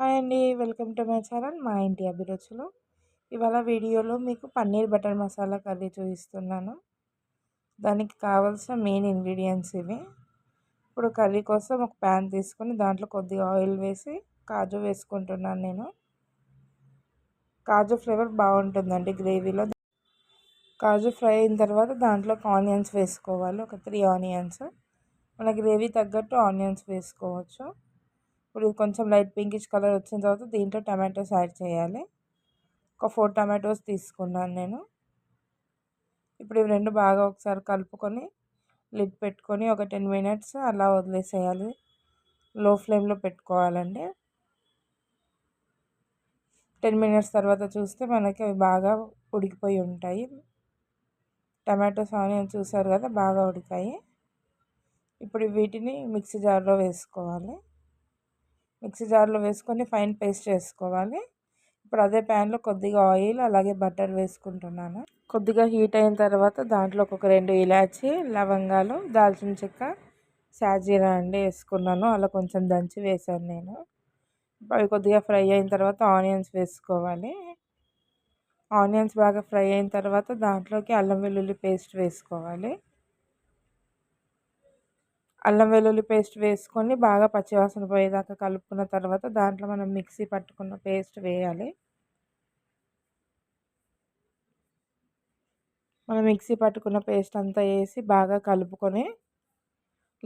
Hi అండి. Welcome to my channel మా ఇంటి అభిరుచులు. ఇవాళ వీడియోలో మీకు పన్నీర్ బటర్ మసాలా కర్రీ చూపిస్తున్నాను. దానికి కావాల్సిన మెయిన్ ఇంగ్రీడియంట్స్ ఇవి. ఇప్పుడు కర్రీ కోసం ఒక ప్యాన్ తీసుకొని దాంట్లో కొద్దిగా ఆయిల్ వేసి కాజు వేసుకుంటున్నాను నేను. కాజు ఫ్లేవర్ బాగుంటుందండి గ్రేవీలో. కాజు ఫ్రై అయిన తర్వాత దాంట్లోకి ఆనియన్స్ వేసుకోవాలి. ఒక 3 ఆనియన్స్. మన గ్రేవీ తగ్గట్టు ఆనియన్స్ వేసుకోవచ్చు. ఇప్పుడు ఇది కొంచెం లైట్ పింకిష్ కలర్ వచ్చిన తర్వాత దీంట్లో టమాటోస్ యాడ్ చేయాలి. ఒక 4 టమాటోస్ తీసుకున్నాను నేను. ఇప్పుడు ఇవి రెండు బాగా ఒకసారి కలుపుకొని లిడ్ పెట్టుకొని ఒక 10 మినిట్స్ అలా వదిలేసేయాలి. లో ఫ్లేమ్లో పెట్టుకోవాలండి. 10 మినిట్స్ తర్వాత చూస్తే మనకి అవి బాగా ఉడికిపోయి ఉంటాయి. టమాటోస్ ఆనియన్స్ చూసారు కదా, బాగా ఉడికాయి. ఇప్పుడు వీటిని మిక్సీ జార్లో వేసుకోవాలి. మిక్సీ జార్లో వేసుకొని ఫైన్ పేస్ట్ చేసుకోవాలి. ఇప్పుడు అదే ప్యాన్లో కొద్దిగా ఆయిల్ అలాగే బటర్ వేసుకుంటున్నాను. కొద్దిగా హీట్ అయిన తర్వాత దాంట్లో ఒక 2 ఇలాచి, లవంగాలు, దాల్చిన చెక్క, సాజీరా అండి వేసుకున్నాను. అలా కొంచెం దంచి వేసాను నేను. అవి కొద్దిగా ఫ్రై అయిన తర్వాత ఆనియన్స్ వేసుకోవాలి. ఆనియన్స్ బాగా ఫ్రై అయిన తర్వాత దాంట్లోకి అల్లం వెల్లుల్లి పేస్ట్ వేసుకోవాలి. అల్లం వెల్లుల్లి పేస్ట్ వేసుకొని బాగా పచ్చివాసన పోయేదాకా కలుపుకున్న తర్వాత దాంట్లో మనం మిక్సీ పట్టుకున్న పేస్ట్ వేయాలి. మనం మిక్సీ పట్టుకున్న పేస్ట్ అంతా వేసి బాగా కలుపుకొని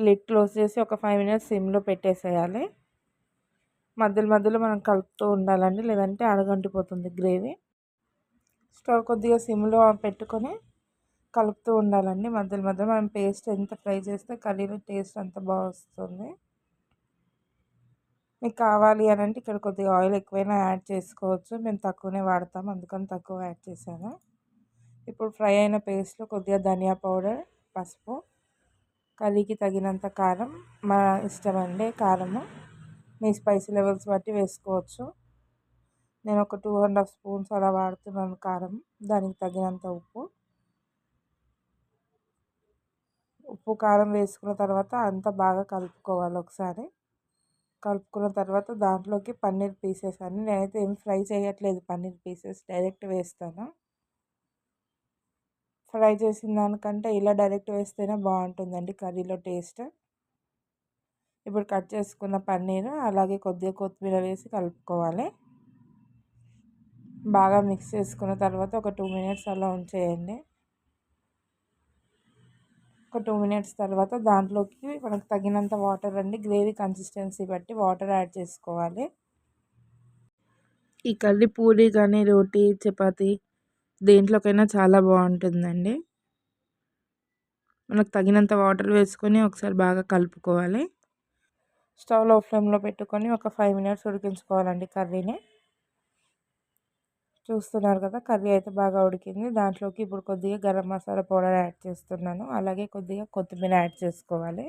లిడ్ క్లోజ్ చేసి ఒక 5 మినిట్స్ సిమ్లో పెట్టేసేయాలి. మధ్యలో మధ్యలో మనం కలుపుతూ ఉండాలండి, లేదంటే అడుగంటిపోతుంది గ్రేవీ. స్టవ్ కొద్దిగా సిమ్లో పెట్టుకొని కలుపుతూ ఉండాలండి. మధ్యలో మధ్యలో మనం పేస్ట్ ఎంత ఫ్రై చేస్తే కర్రీలో టేస్ట్ అంత బాగా వస్తుంది. మీకు కావాలి అని అంటే ఇక్కడ కొద్దిగా ఆయిల్ ఎక్కువైనా యాడ్ చేసుకోవచ్చు. మేము తక్కువనే వాడతాం, అందుకని తక్కువ యాడ్ చేశాను. ఇప్పుడు ఫ్రై అయిన పేస్ట్లో కొద్దిగా ధనియా పౌడర్, పసుపు, కర్రీకి తగినంత కారం, మా ఇష్టం అండి కారము. మీ స్పైసీ లెవెల్స్ బట్టి వేసుకోవచ్చు. నేను ఒక 2½ స్పూన్స్ అలా వాడుతున్నాను కారం. దానికి తగినంత ఉప్పు కారం వేసుకున్న తర్వాత అంతా బాగా కలుపుకోవాలి. ఒకసారి కలుపుకున్న తర్వాత దాంట్లోకి పన్నీర్ పీసెస్ అన్ని, నేనైతే ఏం ఫ్రై చేయట్లేదు, పన్నీర్ పీసెస్ డైరెక్ట్ వేస్తాను. ఫ్రై చేసిన దానికంటే ఇలా డైరెక్ట్ వేస్తేనే బాగుంటుందండి కర్రీలో టేస్ట్. ఇప్పుడు కట్ చేసుకున్న పన్నీర్ అలాగే కొద్దిగా కొత్తిమీర వేసి కలుపుకోవాలి. బాగా మిక్స్ చేసుకున్న తర్వాత ఒక 2 మినిట్స్ అలా ఉంచేయండి. ఒక 2 మినిట్స్ తర్వాత దాంట్లోకి మనకు తగినంత వాటర్ అండి, గ్రేవీ కన్సిస్టెన్సీ బట్టి వాటర్ యాడ్ చేసుకోవాలి. ఈ కర్రీ పూరి కానీ, రోటీ, చపాతీ దేంట్లోకైనా చాలా బాగుంటుందండి. మనకు తగినంత వాటర్ వేసుకొని ఒకసారి బాగా కలుపుకోవాలి. స్టవ్ లో ఫ్లేమ్లో పెట్టుకొని ఒక 5 మినిట్స్ ఉడికించుకోవాలండి కర్రీని. చూస్తున్నారు కదా, కర్రీ అయితే బాగా ఉడికింది. దాంట్లోకి ఇప్పుడు కొద్దిగా గరం మసాలా పౌడర్ యాడ్ చేస్తున్నాను. అలాగే కొద్దిగా కొత్తిమీర యాడ్ చేసుకోవాలి.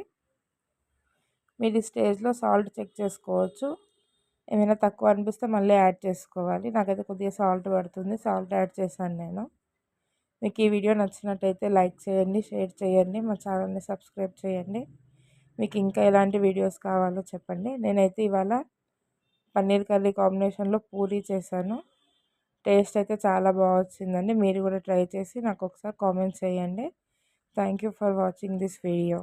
మీరు ఈ స్టేజ్లో సాల్ట్ చెక్ చేసుకోవచ్చు. ఏమైనా తక్కువ అనిపిస్తే మళ్ళీ యాడ్ చేసుకోవాలి. నాకైతే కొద్దిగా సాల్ట్ పడుతుంది, సాల్ట్ యాడ్ చేశాను నేను. మీకు ఈ వీడియో నచ్చినట్టయితే లైక్ చేయండి, షేర్ చేయండి, మా ఛానల్ని సబ్స్క్రైబ్ చేయండి. మీకు ఇంకా ఎలాంటి వీడియోస్ కావాలో చెప్పండి. నేనైతే ఇవాళ పన్నీర్ కర్రీ కాంబినేషన్లో పూరీ చేశాను. టేస్ట్ అయితే చాలా బాగా వచ్చిందండి. మీరు కూడా ట్రై చేసి నాకు ఒకసారి కామెంట్ చేయండి. Thank you for watching this video.